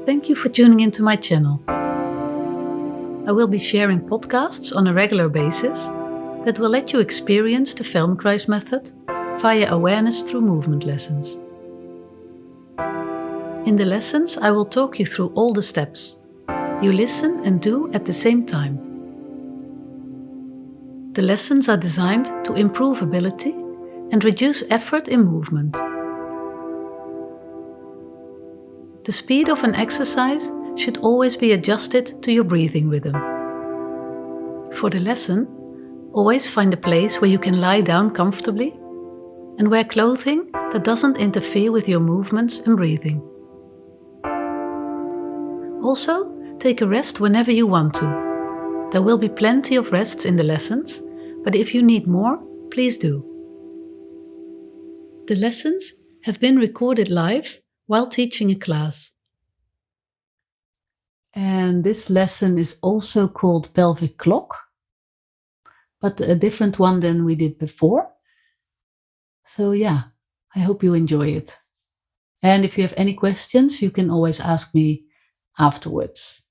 Thank you for tuning into my channel. I will be sharing podcasts on a regular basis that will let you experience the Feldenkrais method via awareness through movement lessons. In the lessons, I will talk you through all the steps. You listen and do at the same time. The lessons are designed to improve ability and reduce effort in movement. The speed of an exercise should always be adjusted to your breathing rhythm. For the lesson, always find a place where you can lie down comfortably and wear clothing that doesn't interfere with your movements and breathing. Also, take a rest whenever you want to. There will be plenty of rests in the lessons, but if you need more, please do. The lessons have been recorded live while teaching a class. And this lesson is also called Pelvic Clock, but a different one than we did before. So yeah, I hope you enjoy it. And if you have any questions, you can always ask me afterwards.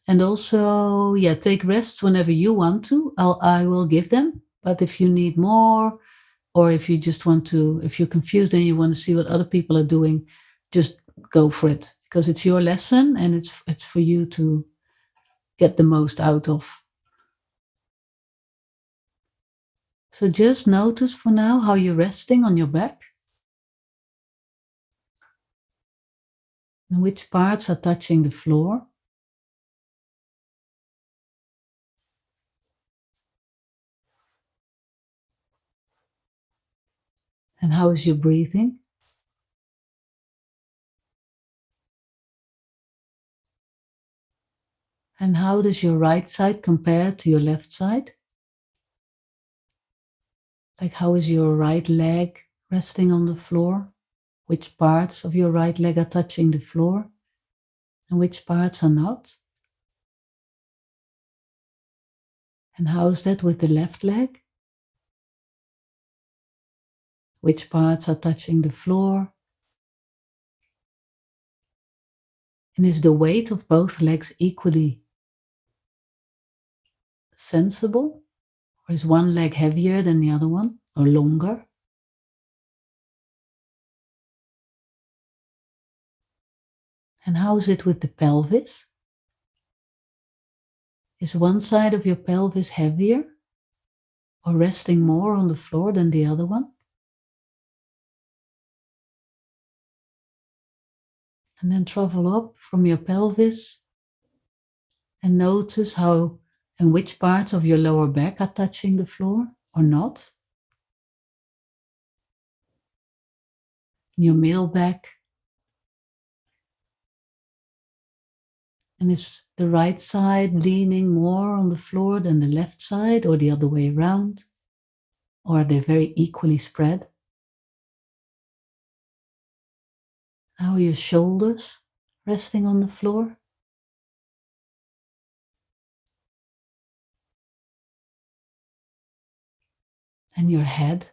And also, yeah, take rests whenever you want to. I will give them. But if you need more, or if you just want to, if you're confused and you want to see what other people are doing, just go for it. Because it's your lesson and it's for you to get the most out of. So just notice for now how you're resting on your back. And which parts are touching the floor. And how is your breathing? And how does your right side compare to your left side? Like how is your right leg resting on the floor? Which parts of your right leg are touching the floor? And which parts are not? And how is that with the left leg? Which parts are touching the floor? And is the weight of both legs equally sensible? Or is one leg heavier than the other one, or longer? And how is it with the pelvis? Is one side of your pelvis heavier or resting more on the floor than the other one? And then travel up from your pelvis and notice how and which parts of your lower back are touching the floor or not. Your middle back. And is the right side leaning more on the floor than the left side or the other way around? Or are they very equally spread? How are your shoulders resting on the floor? And your head?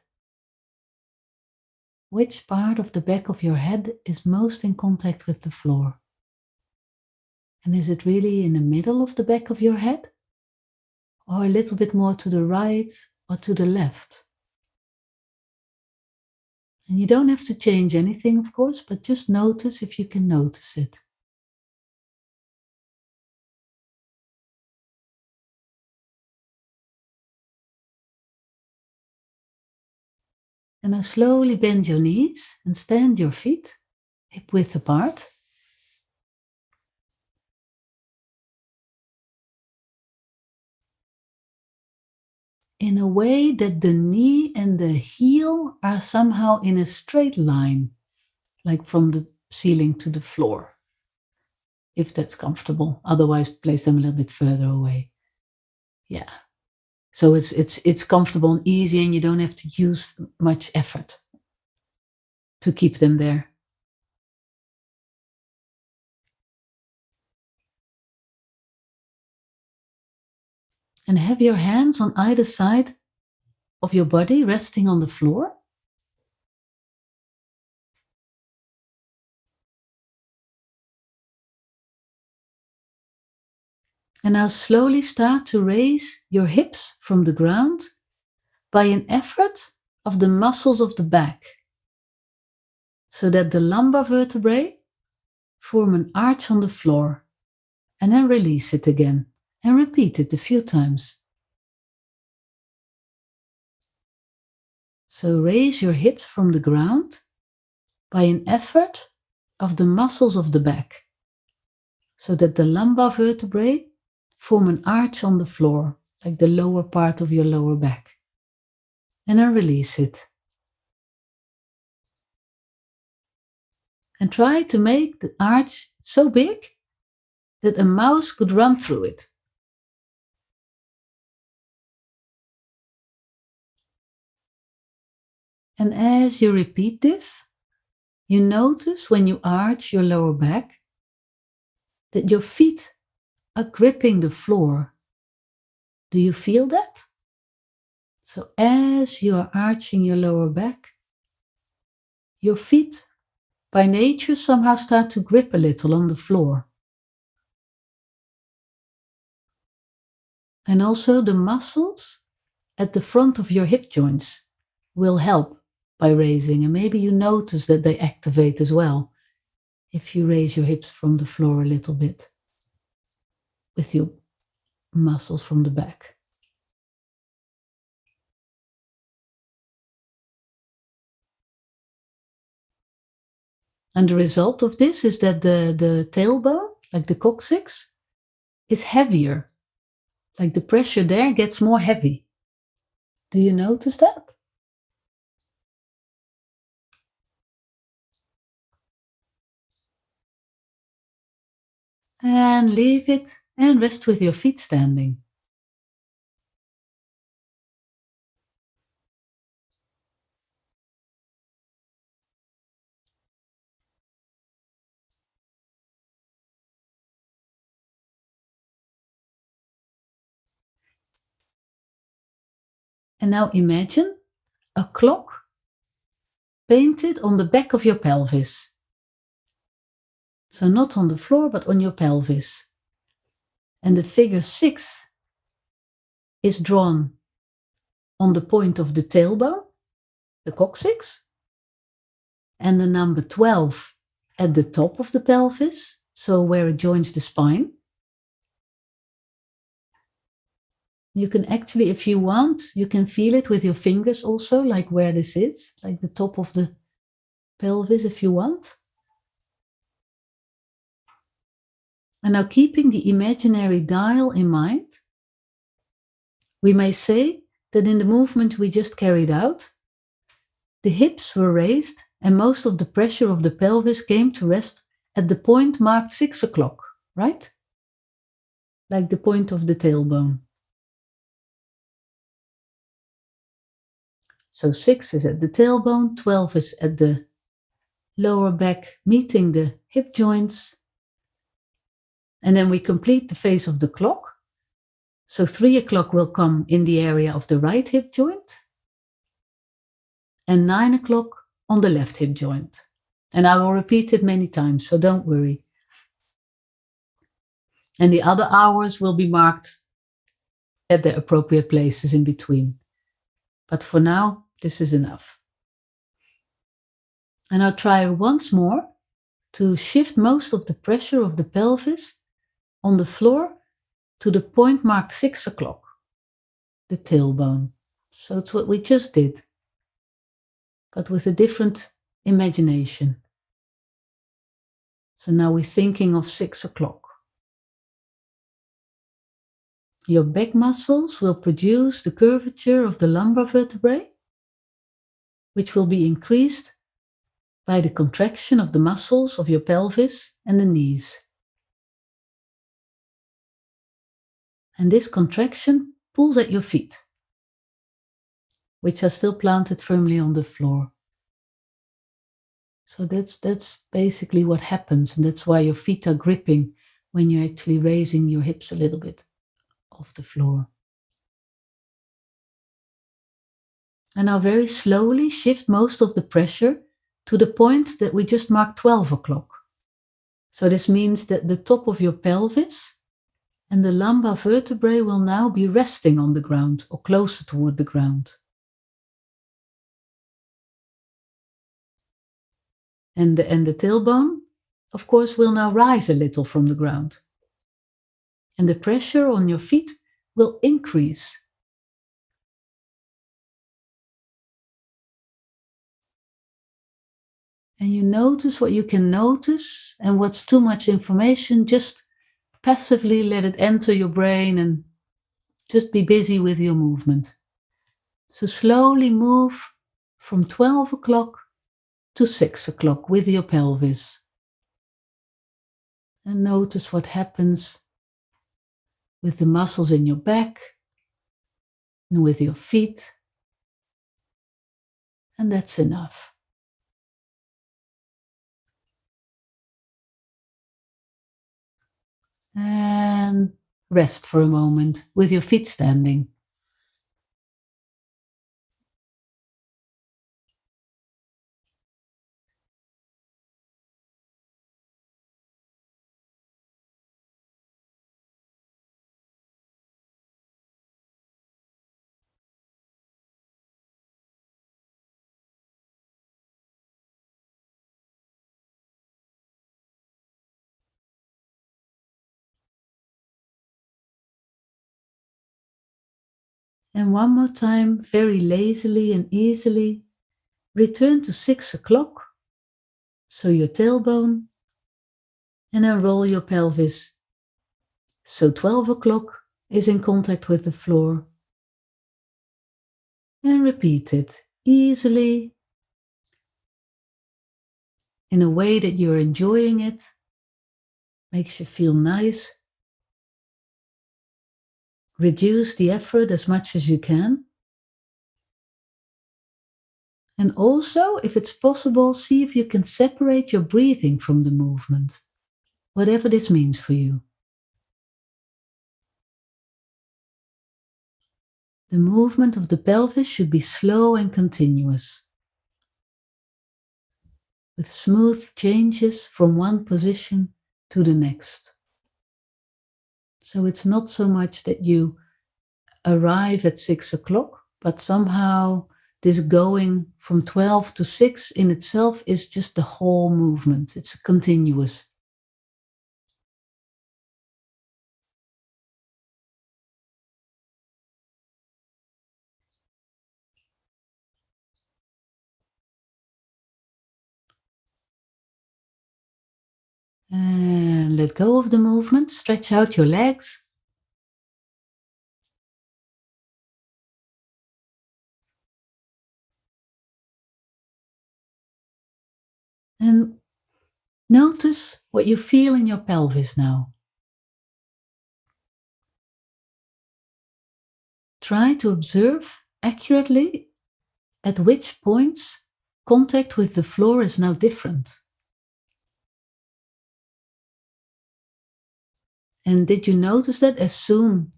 Which part of the back of your head is most in contact with the floor? And is it really in the middle of the back of your head? Or a little bit more to the right or to the left? And you don't have to change anything, of course, but just notice if you can notice it. And now slowly bend your knees and stand your feet hip width apart. In a way that the knee and the heel are somehow in a straight line, like from the ceiling to the floor, if that's comfortable. Otherwise, place them a little bit further away. Yeah. So it's comfortable and easy, and you don't have to use much effort to keep them there. And have your hands on either side of your body resting on the floor. And now slowly start to raise your hips from the ground by an effort of the muscles of the back, so that the lumbar vertebrae form an arch on the floor, and then release it again and repeat it a few times. So raise your hips from the ground by an effort of the muscles of the back, so that the lumbar vertebrae form an arch on the floor, like the lower part of your lower back. And then release it. And try to make the arch so big that a mouse could run through it. And as you repeat this, you notice when you arch your lower back that your feet are gripping the floor. Do you feel that? So as you are arching your lower back, your feet by nature somehow start to grip a little on the floor. And also the muscles at the front of your hip joints will help by raising, and maybe you notice that they activate as well if you raise your hips from the floor a little bit with your muscles from the back. And the result of this is that the tailbone, like the coccyx, is heavier. Like the pressure there gets more heavy. Do you notice that? And leave it and rest with your feet standing. And now imagine a clock painted on the back of your pelvis. So not on the floor, but on your pelvis. And the figure 6 is drawn on the point of the tailbone, the coccyx, and the number 12 at the top of the pelvis, so where it joins the spine. You can actually, if you want, you can feel it with your fingers also, like where this is, like the top of the pelvis if you want. And now keeping the imaginary dial in mind, we may say that in the movement we just carried out, the hips were raised and most of the pressure of the pelvis came to rest at the point marked 6 o'clock, right? Like the point of the tailbone. So 6 is at the tailbone, 12 is at the lower back, meeting the hip joints. And then we complete the phase of the clock. So 3 o'clock will come in the area of the right hip joint, and 9 o'clock on the left hip joint. And I will repeat it many times, so don't worry. And the other hours will be marked at the appropriate places in between. But for now, this is enough. And I'll try once more to shift most of the pressure of the pelvis on the floor to the point marked 6 o'clock, the tailbone. So it's what we just did, but with a different imagination. So now we're thinking of 6 o'clock. Your back muscles will produce the curvature of the lumbar vertebrae, which will be increased by the contraction of the muscles of your pelvis and the knees. And this contraction pulls at your feet, which are still planted firmly on the floor. So that's basically what happens, and that's why your feet are gripping when you're actually raising your hips a little bit off the floor. And now very slowly shift most of the pressure to the point that we just marked 12 o'clock. So this means that the top of your pelvis And the lumbar vertebrae will now be resting on the ground or closer toward the ground. And the tailbone, of course, will now rise a little from the ground. And the pressure on your feet will increase. And you notice what you can notice, and what's too much information, just passively let it enter your brain and just be busy with your movement. So slowly move from 12 o'clock to 6 o'clock with your pelvis. And notice what happens with the muscles in your back and with your feet. And that's enough. And rest for a moment with your feet standing. And one more time, very lazily and easily, return to 6 o'clock. So your tailbone, and then roll your pelvis. So 12 o'clock is in contact with the floor. And repeat it easily, in a way that you're enjoying it, makes you feel nice. Reduce the effort as much as you can. And also, if it's possible, see if you can separate your breathing from the movement, whatever this means for you. The movement of the pelvis should be slow and continuous, with smooth changes from one position to the next. So it's not so much that you arrive at 6 o'clock, but somehow this going from 12 to 6 in itself is just the whole movement. It's continuous. And let go of the movement. Stretch out your legs. And notice what you feel in your pelvis now. Try to observe accurately at which points contact with the floor is now different. And did you notice that as soon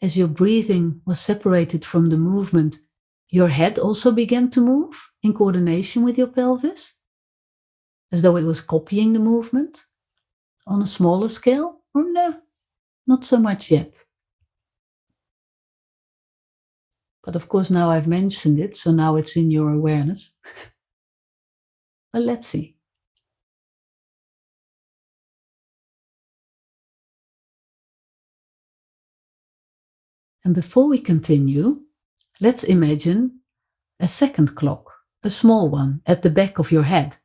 as your breathing was separated from the movement, your head also began to move in coordination with your pelvis? As though it was copying the movement on a smaller scale? Or no, not so much yet. But of course, now I've mentioned it, so now it's in your awareness. But let's see. And before we continue, let's imagine a second clock, a small one, at the back of your head.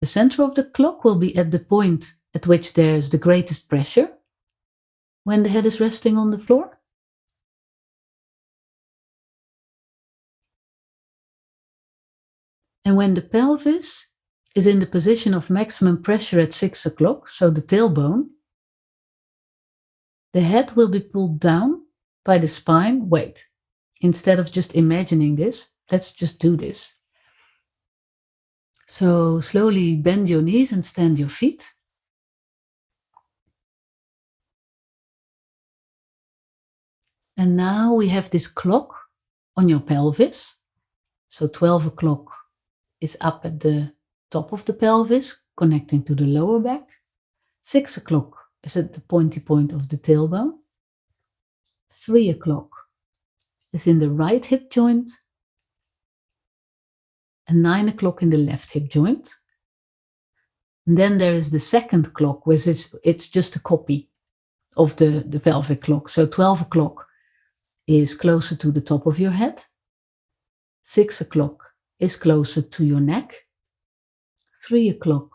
The center of the clock will be at the point at which there's the greatest pressure, when the head is resting on the floor. And when the pelvis is in the position of maximum pressure at 6 o'clock, so the tailbone, the head will be pulled down by the spine. Wait, instead of just imagining this, let's just do this. So slowly bend your knees and stand your feet. And now we have this clock on your pelvis. So 12 o'clock is up at the top of the pelvis, connecting to the lower back. 6 o'clock is at the pointy point of the tailbone. 3 o'clock is in the right hip joint. And 9 o'clock in the left hip joint. And then there is the second clock, which is it's just a copy of the pelvic clock. So 12 o'clock is closer to the top of your head. 6 o'clock is closer to your neck. 3 o'clock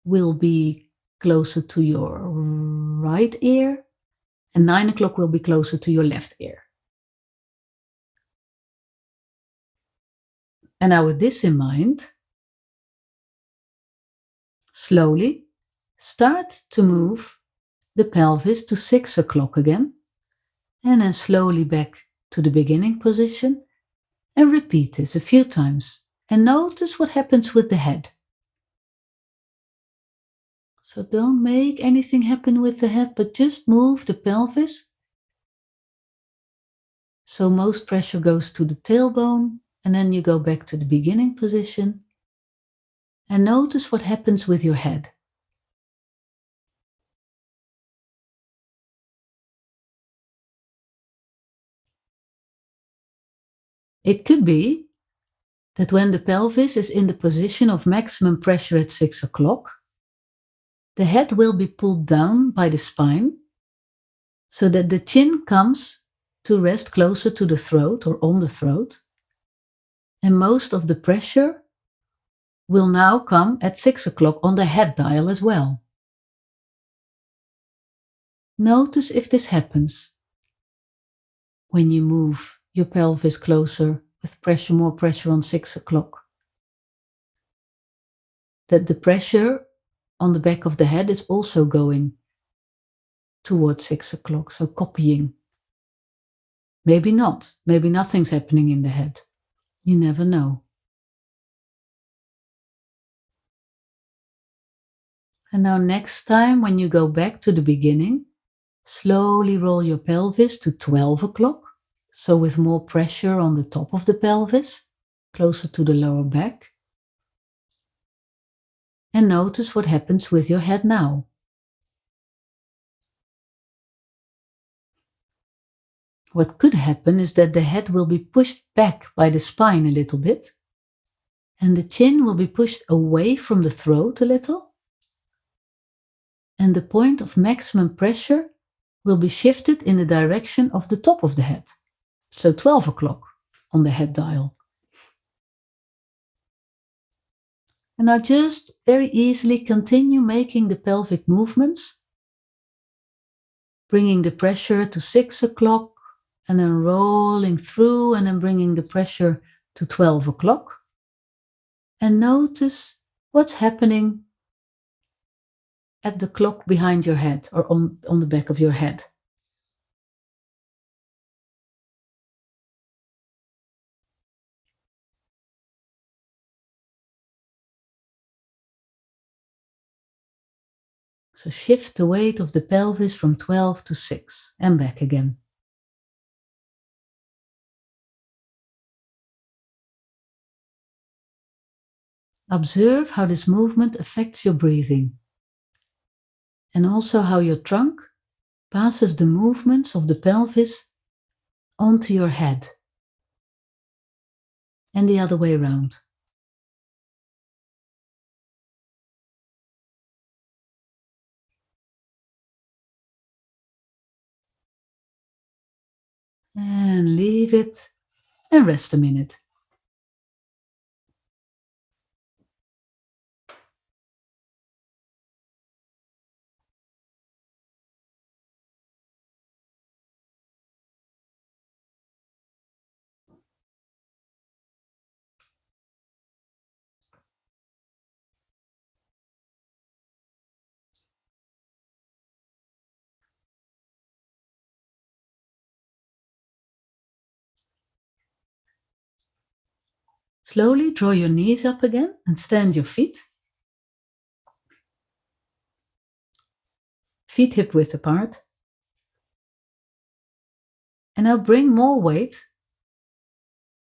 will be closer to your right ear. And 9 o'clock will be closer to your left ear. And now with this in mind, slowly start to move the pelvis to 6 o'clock again, and then slowly back to the beginning position, and repeat this a few times, and notice what happens with the head. So don't make anything happen with the head, but just move the pelvis. So most pressure goes to the tailbone, and then you go back to the beginning position, and notice what happens with your head. It could be that when the pelvis is in the position of maximum pressure at 6 o'clock, the head will be pulled down by the spine so that the chin comes to rest closer to the throat or on the throat. And most of the pressure will now come at 6 o'clock on the head dial as well. Notice if this happens when you move your pelvis closer with pressure, more pressure on 6 o'clock. That the pressure on the back of the head is also going towards 6 o'clock, so copying. Maybe not, maybe nothing's happening in the head. You never know. And now next time when you go back to the beginning, slowly roll your pelvis to 12 o'clock. So with more pressure on the top of the pelvis, closer to the lower back. And notice what happens with your head now. What could happen is that the head will be pushed back by the spine a little bit, and the chin will be pushed away from the throat a little, and the point of maximum pressure will be shifted in the direction of the top of the head. So 12 o'clock on the head dial. And now just very easily continue making the pelvic movements, bringing the pressure to 6 o'clock, and then rolling through, and then bringing the pressure to 12 o'clock. And notice what's happening at the clock behind your head or on the back of your head. So shift the weight of the pelvis from 12 to 6 and back again. Observe how this movement affects your breathing, and also how your trunk passes the movements of the pelvis onto your head, and the other way around. And leave it and rest a minute. Slowly draw your knees up again and stand your feet. Feet hip width apart. And now bring more weight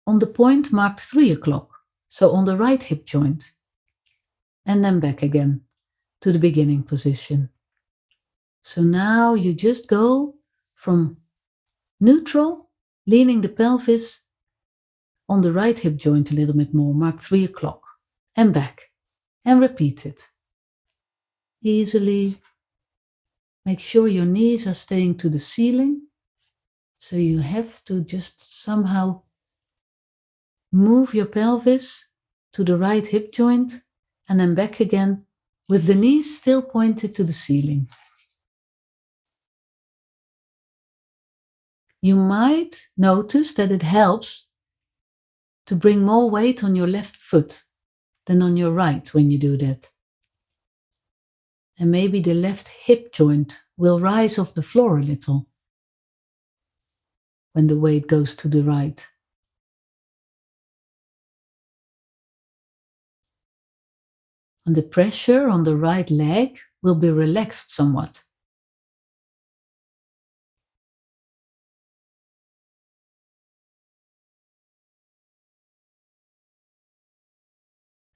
on the point marked 3 o'clock, so on the right hip joint. And then back again to the beginning position. So now you just go from neutral, leaning the pelvis on the right hip joint a little bit more, mark 3 o'clock, and back, and repeat it. Easily. Make sure your knees are staying to the ceiling. So you have to just somehow move your pelvis to the right hip joint and then back again with the knees still pointed to the ceiling. You might notice that it helps to bring more weight on your left foot than on your right when you do that. And maybe the left hip joint will rise off the floor a little when the weight goes to the right. And the pressure on the right leg will be relaxed somewhat.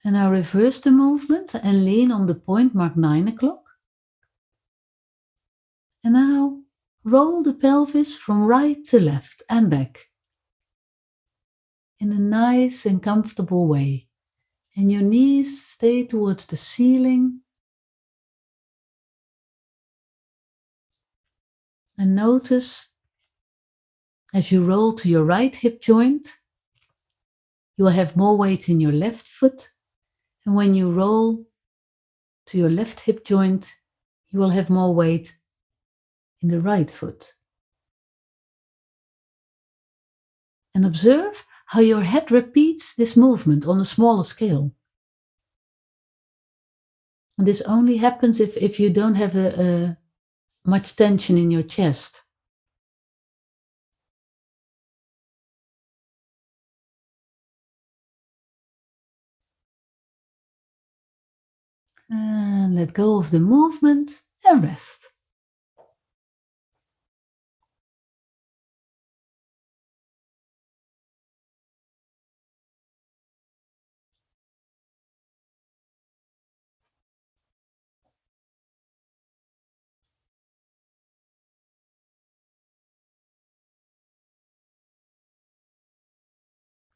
And now reverse the movement and lean on the point marked 9 o'clock. And now roll the pelvis from right to left and back in a nice and comfortable way. And your knees stay towards the ceiling. And notice as you roll to your right hip joint, you will have more weight in your left foot. And when you roll to your left hip joint, you will have more weight in the right foot. And observe how your head repeats this movement on a smaller scale. And this only happens if you don't have much tension in your chest. And let go of the movement and rest.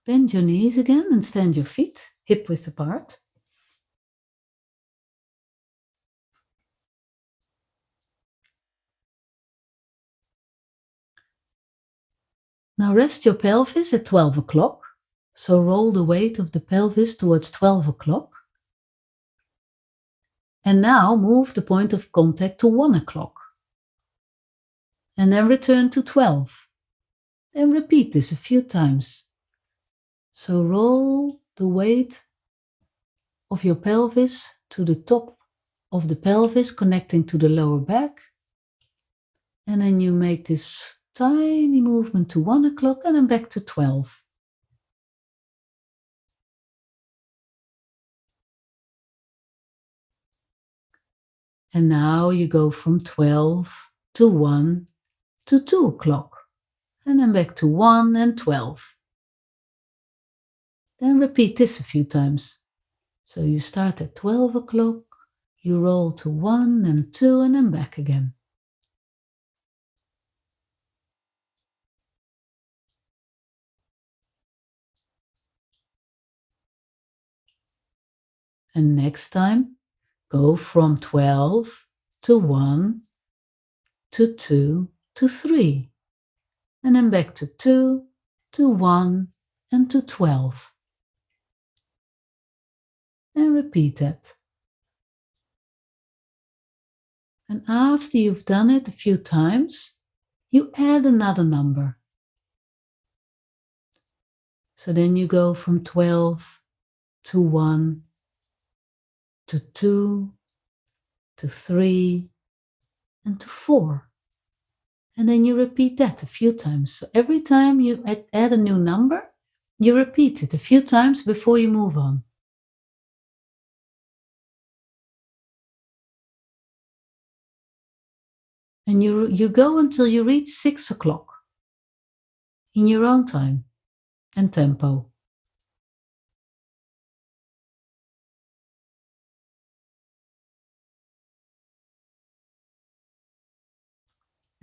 Bend your knees again and stand your feet hip width apart. Now rest your pelvis at 12 o'clock. So roll the weight of the pelvis towards 12 o'clock. And now move the point of contact to 1 o'clock. And then return to 12. And repeat this a few times. So roll the weight of your pelvis to the top of the pelvis, connecting to the lower back. And then you make this tiny movement to 1 o'clock and then back to 12. And now you go from 12 to 1 to 2 o'clock. And then back to 1 and 12. Then repeat this a few times. So you start at 12 o'clock, you roll to 1 and 2 and then back again. And next time, go from 12 to 1 to 2 to 3. And then back to 2 to 1 and to 12. And repeat that. And after you've done it a few times, you add another number. So then you go from 12 to 1 to 2 to 3 and to 4. And then you repeat that a few times. So every time you add a new number, you repeat it a few times before you move on. And you go until you reach 6 o'clock in your own time and tempo.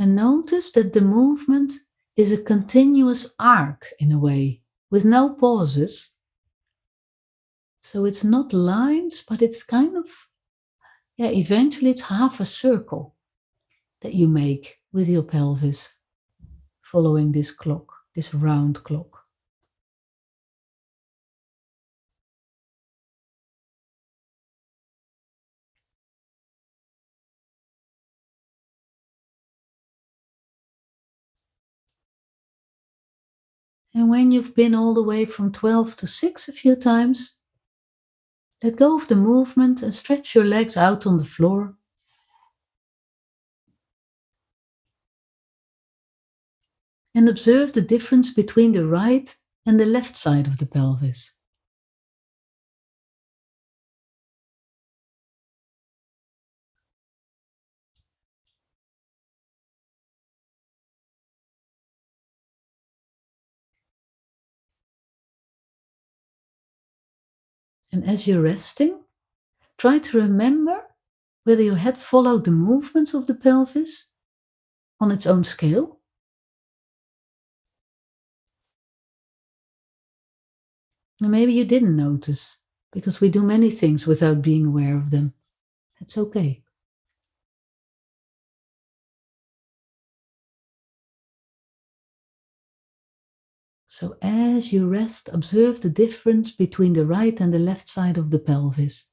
And notice that the movement is a continuous arc in a way, with no pauses. So it's not lines, but it's kind of, eventually it's half a circle that you make with your pelvis, following this clock, this round clock. And when you've been all the way from 12 to 6 a few times, let go of the movement and stretch your legs out on the floor. And observe the difference between the right and the left side of the pelvis. And as you're resting, try to remember whether your head followed the movements of the pelvis on its own scale. And maybe you didn't notice, because we do many things without being aware of them. It's okay. So as you rest, observe the difference between the right and the left side of the pelvis.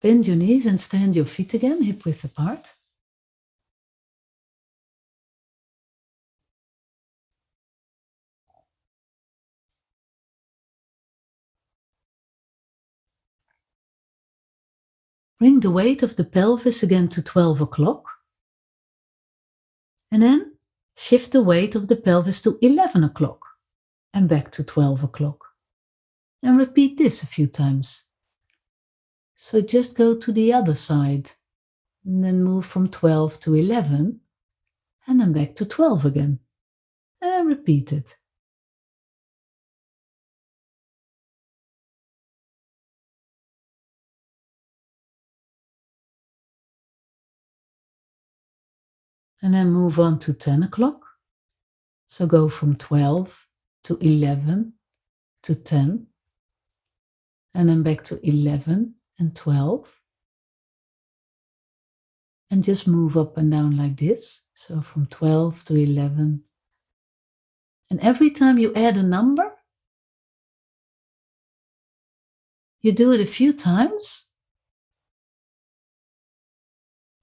Bend your knees and stand your feet again, hip width apart. Bring the weight of the pelvis again to 12 o'clock. And then shift the weight of the pelvis to 11 o'clock and back to 12 o'clock. And repeat this a few times. So just go to the other side and then move from 12 to 11 and then back to 12 again. And repeat it. And then move on to 10 o'clock. So go from 12 to 11 to 10 and then back to 11 and 12. And just move up and down like this. So from 12 to 11. And every time you add a number, you do it a few times.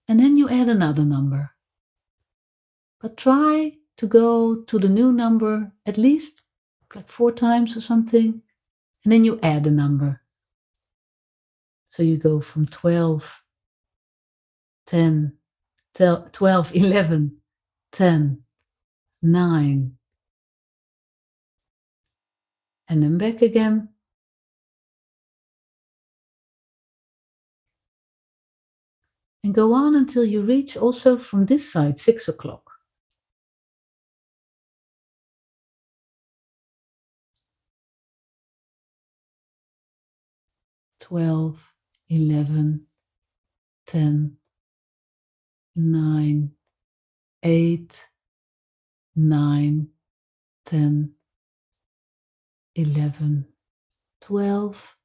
And then you add another number. But try to go to the new number at least like 4 times or something. And then you add a number. So you go from 12, 10, 12, 11, 10, 9. And then back again. And go on until you reach also from this side 6 o'clock. 12, 11, 10, 9, 8, 9, 10, 11, 12.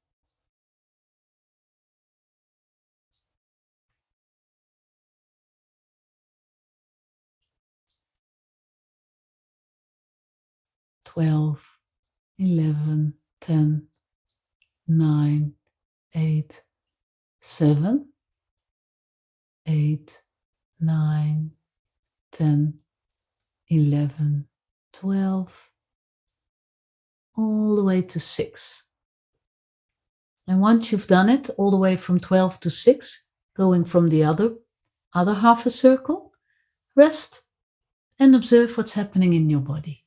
12, 11, 10, 9, 8, 7, 8, 9, 10, 11, 12, all the way to 6. And once you've done it all the way from 12 to 6, going from the other half a circle, rest and observe what's happening in your body.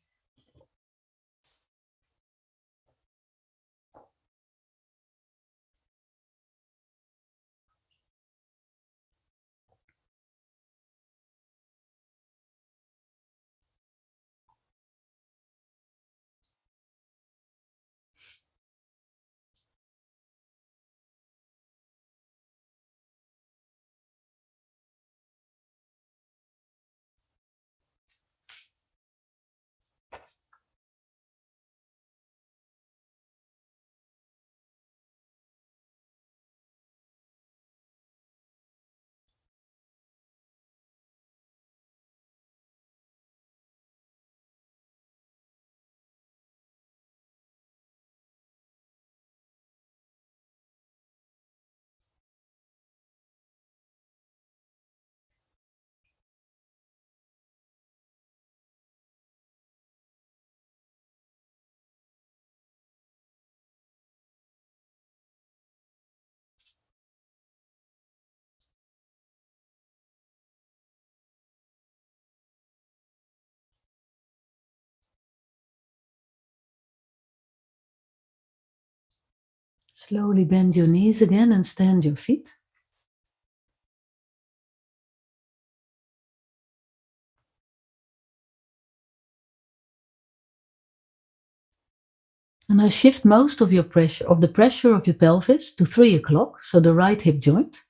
Slowly bend your knees again and stand your feet. And now shift most of the pressure of your pelvis to 3 o'clock, so the right hip joint.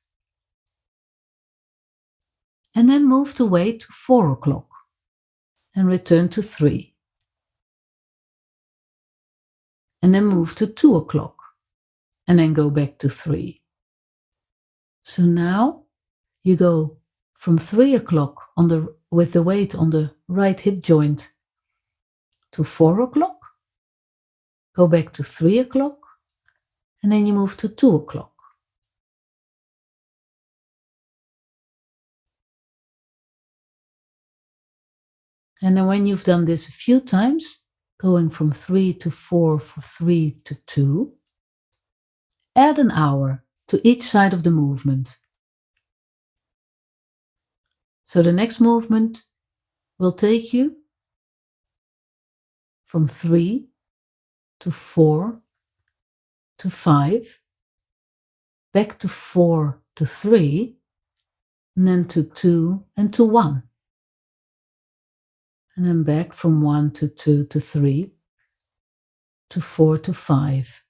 And then move the weight to 4 o'clock and return to 3. And then move to 2 o'clock and then go back to 3. So now you go from 3 o'clock with the weight on the right hip joint to 4 o'clock, go back to 3 o'clock, and then you move to 2 o'clock. And then when you've done this a few times, going from 3 to 4 for 3 to 2, add an hour to each side of the movement. So the next movement will take you from 3 to 4 to 5, back to 4 to 3, and then to 2 and to 1. And then back from 1 to 2 to 3 to 4 to 5.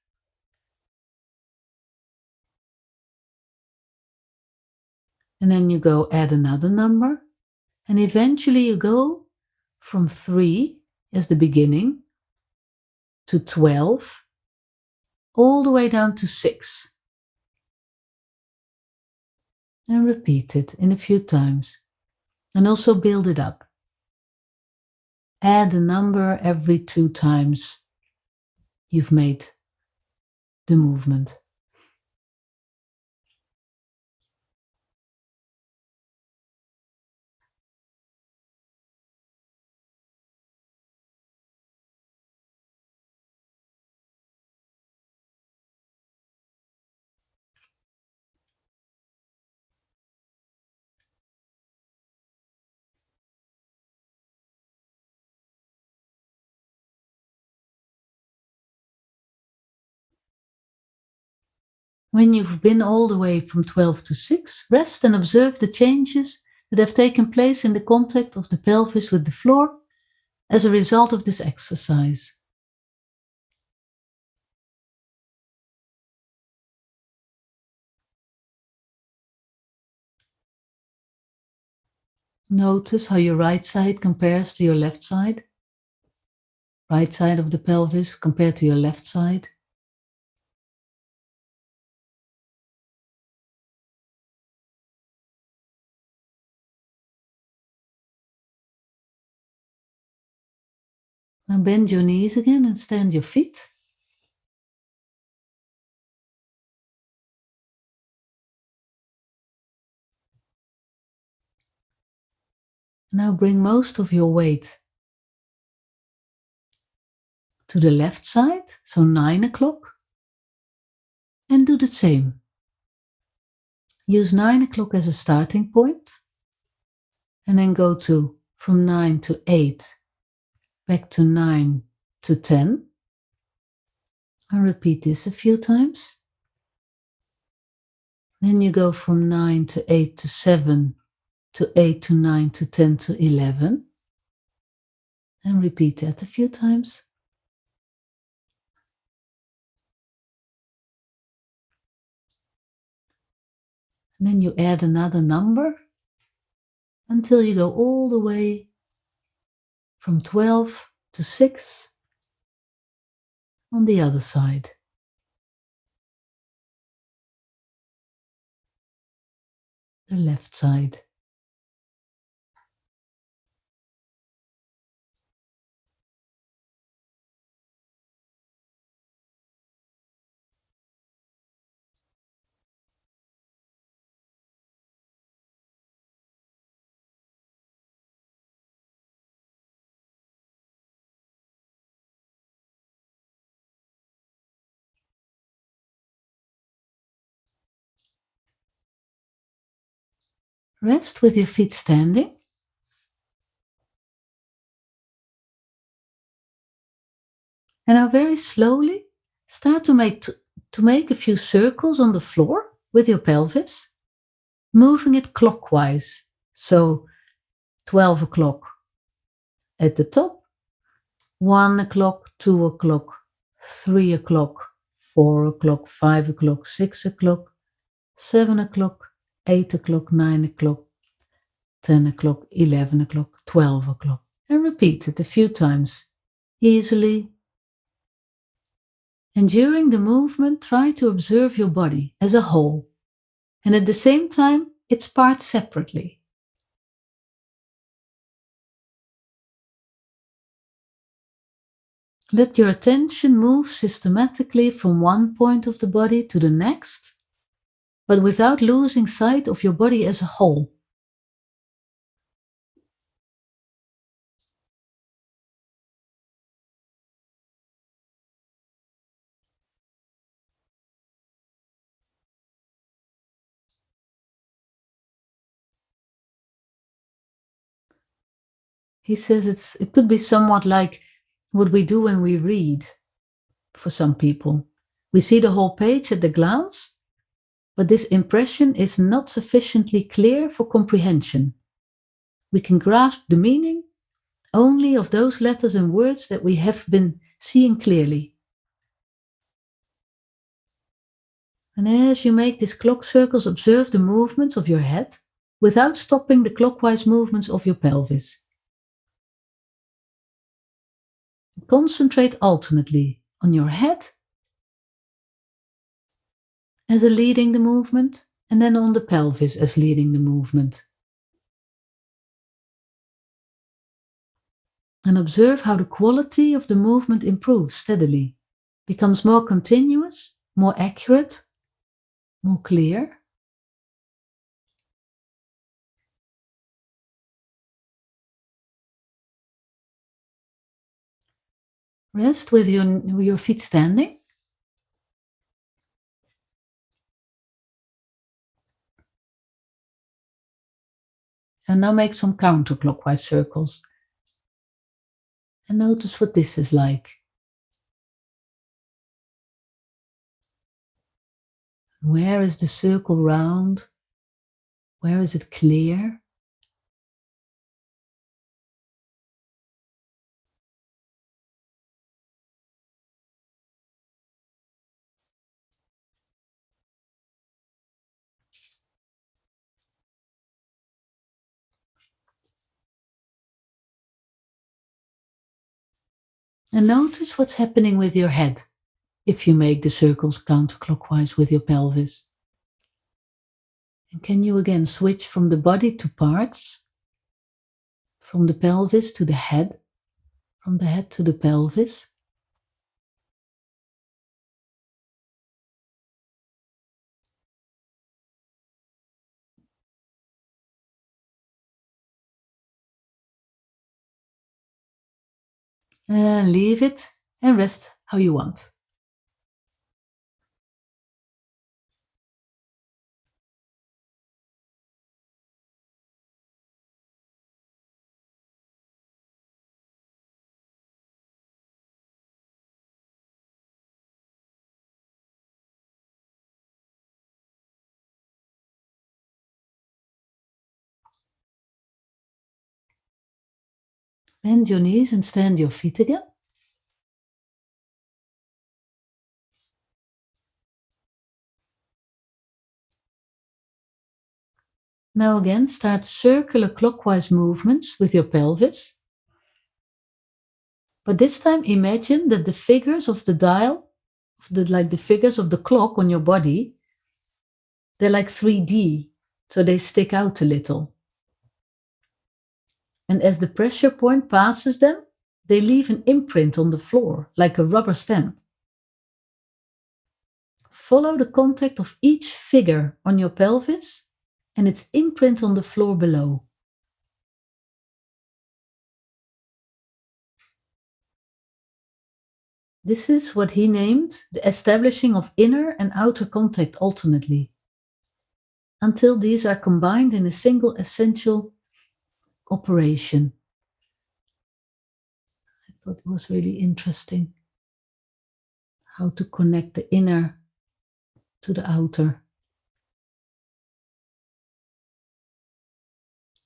And then you go add another number, and eventually you go from 3 as the beginning to 12, all the way down to 6. And repeat it in a few times. And also build it up. Add a number every 2 times you've made the movement. When you've been all the way from 12 to 6, rest and observe the changes that have taken place in the contact of the pelvis with the floor as a result of this exercise. Notice how your right side compares to your left side. Right side of the pelvis compared to your left side. Now bend your knees again and stand your feet. Now bring most of your weight to the left side, so 9 o'clock, and do the same. Use 9 o'clock as a starting point, and then go from 9 to 8, back to 9 to 10, and repeat this a few times. Then you go from 9 to 8 to 7, to 8 to 9 to 10 to 11, and repeat that a few times. And then you add another number until you go all the way from 12 to 6 on the other side. The left side. Rest with your feet standing. And now very slowly start to make to make a few circles on the floor with your pelvis, moving it clockwise. So 12 o'clock at the top, 1 o'clock, 2 o'clock, 3 o'clock, 4 o'clock, 5 o'clock, 6 o'clock, 7 o'clock, 8 o'clock, 9 o'clock, 10 o'clock, 11 o'clock, 12 o'clock. And repeat it a few times, easily. And during the movement, try to observe your body as a whole, and at the same time, its parts separately. Let your attention move systematically from one point of the body to the next, but without losing sight of your body as a whole. He says it could be somewhat like what we do when we read for some people. We see the whole page at a glance, but this impression is not sufficiently clear for comprehension. We can grasp the meaning only of those letters and words that we have been seeing clearly. And as you make these clock circles, observe the movements of your head without stopping the clockwise movements of your pelvis. Concentrate alternately on your head as leading the movement, and then on the pelvis as leading the movement. And observe how the quality of the movement improves steadily, becomes more continuous, more accurate, more clear. Rest with your feet standing. And now make some counterclockwise circles. And notice what this is like. Where is the circle round? Where is it clear? And notice what's happening with your head if you make the circles counterclockwise with your pelvis. And can you again switch from the body to parts? From the pelvis to the head? From the head to the pelvis? And leave it and rest how you want. Bend your knees and stand your feet again. Now again, start circular clockwise movements with your pelvis. But this time imagine that the figures of the dial, like the figures of the clock on your body, they're like 3D, so they stick out a little. And as the pressure point passes them, they leave an imprint on the floor, like a rubber stamp. Follow the contact of each figure on your pelvis and its imprint on the floor below. This is what he named the establishing of inner and outer contact alternately, until these are combined in a single essential operation. I thought it was really interesting how to connect the inner to the outer.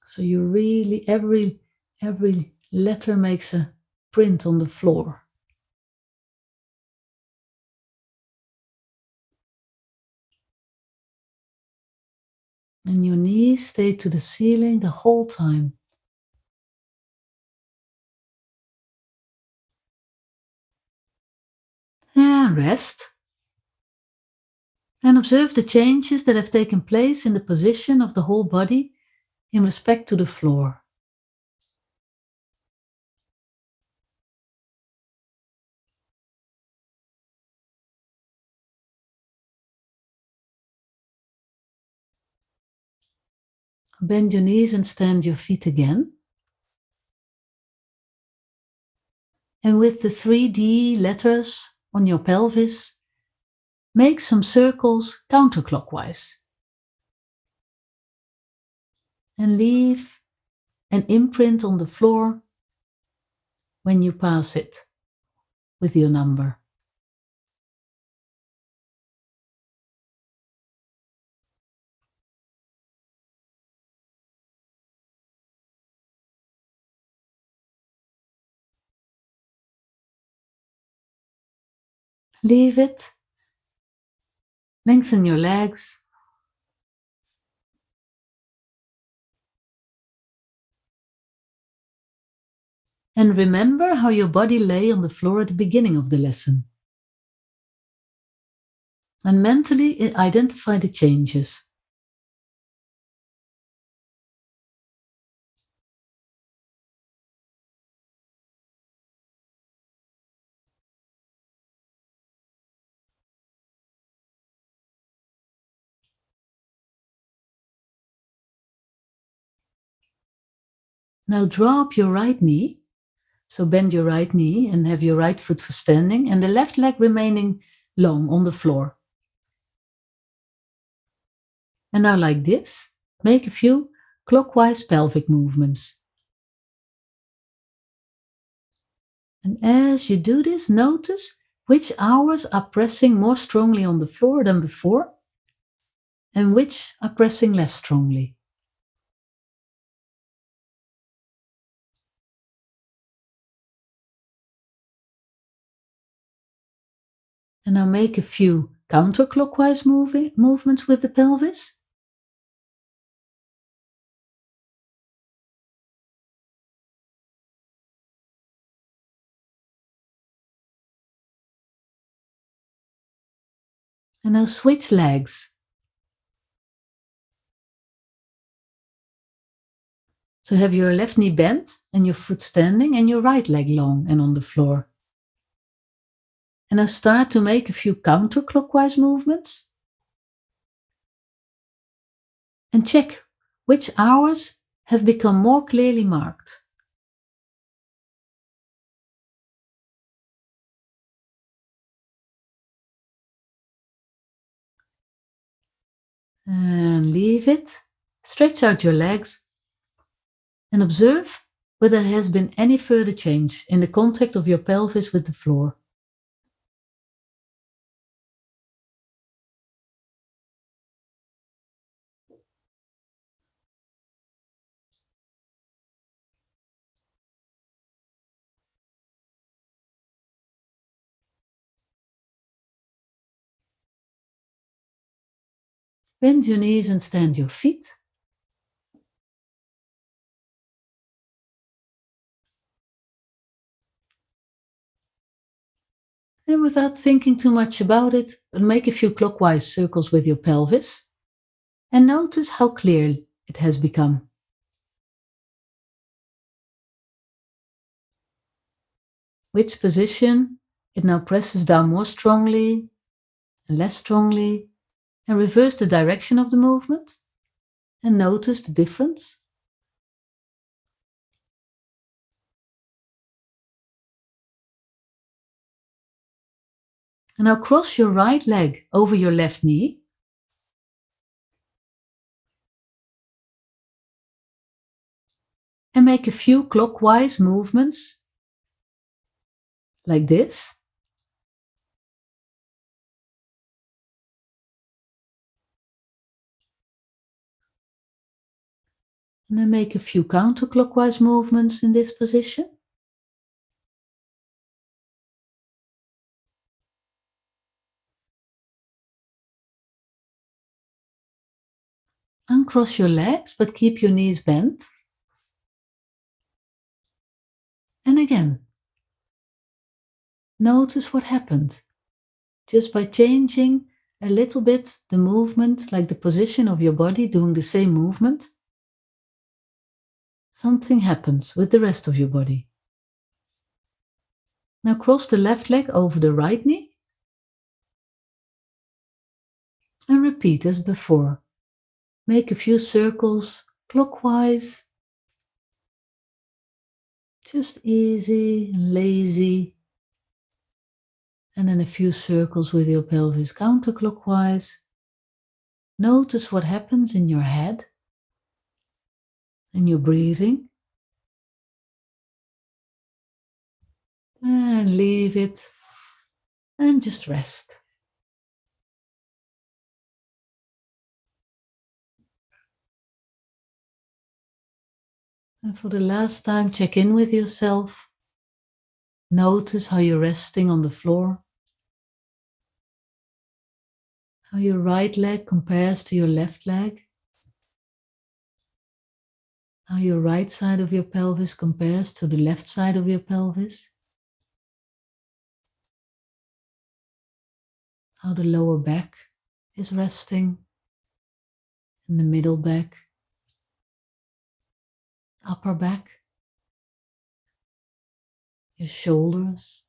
So you really, every letter makes a print on the floor. And your knees stay to the ceiling the whole time. And rest. And observe the changes that have taken place in the position of the whole body in respect to the floor. Bend your knees and stand your feet again. And with the 3D letters on your pelvis, make some circles counterclockwise. And leave an imprint on the floor when you pass it with your number. Leave it. Lengthen your legs. And remember how your body lay on the floor at the beginning of the lesson. And mentally identify the changes. Now draw up your right knee. So bend your right knee and have your right foot for standing and the left leg remaining long on the floor. And now like this, make a few clockwise pelvic movements. And as you do this, notice which hours are pressing more strongly on the floor than before and which are pressing less strongly. And now make a few counterclockwise movements with the pelvis. And now switch legs. So have your left knee bent and your foot standing and your right leg long and on the floor. And now start to make a few counterclockwise movements. And check which hours have become more clearly marked. And leave it. Stretch out your legs and observe whether there has been any further change in the contact of your pelvis with the floor. Bend your knees and stand your feet. And without thinking too much about it, make a few clockwise circles with your pelvis and notice how clear it has become. Which position it now presses down more strongly and less strongly, and reverse the direction of the movement and notice the difference. And now cross your right leg over your left knee. And make a few clockwise movements like this. And then make a few counterclockwise movements in this position. Uncross your legs, but keep your knees bent. And again, notice what happened. Just by changing a little bit the movement, like the position of your body, doing the same movement, something happens with the rest of your body. Now cross the left leg over the right knee and repeat as before. Make a few circles clockwise, just easy and lazy. And then a few circles with your pelvis counterclockwise. Notice what happens in your head and your breathing. And leave it and just rest. And for the last time, check in with yourself. Notice how you're resting on the floor. How your right leg compares to your left leg. How your right side of your pelvis compares to the left side of your pelvis. How the lower back is resting. And the middle back. Upper back. Your shoulders.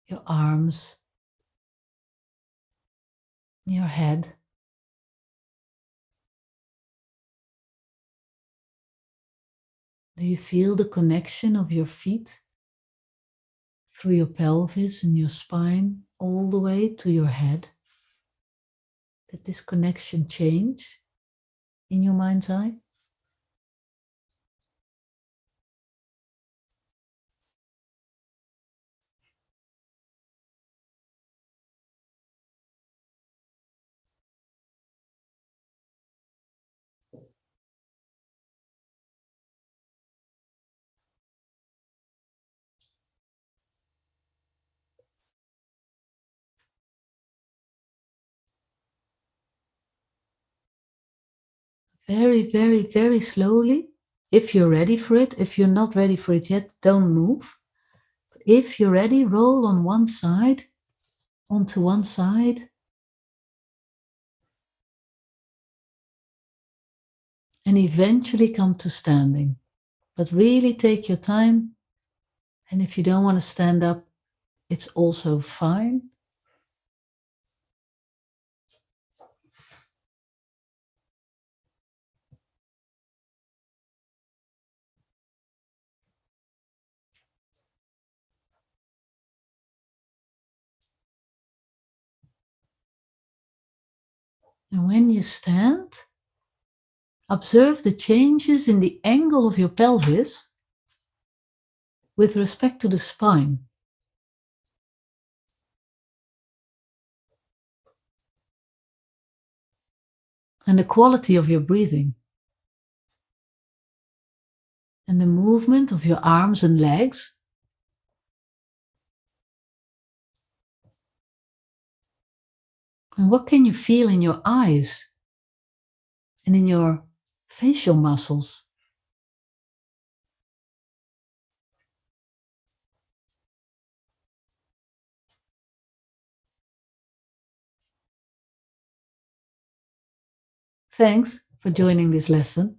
Your arms. Your head. Do you feel the connection of your feet through your pelvis and your spine all the way to your head? Did this connection change in your mind's eye? Very, very, very slowly. If you're ready for it, if you're not ready for it yet, don't move. But if you're ready, roll on one side, onto one side. And eventually come to standing. But really take your time. And if you don't want to stand up, it's also fine. And when you stand, observe the changes in the angle of your pelvis with respect to the spine. And the quality of your breathing. And the movement of your arms and legs. And what can you feel in your eyes and in your facial muscles? Thanks for joining this lesson.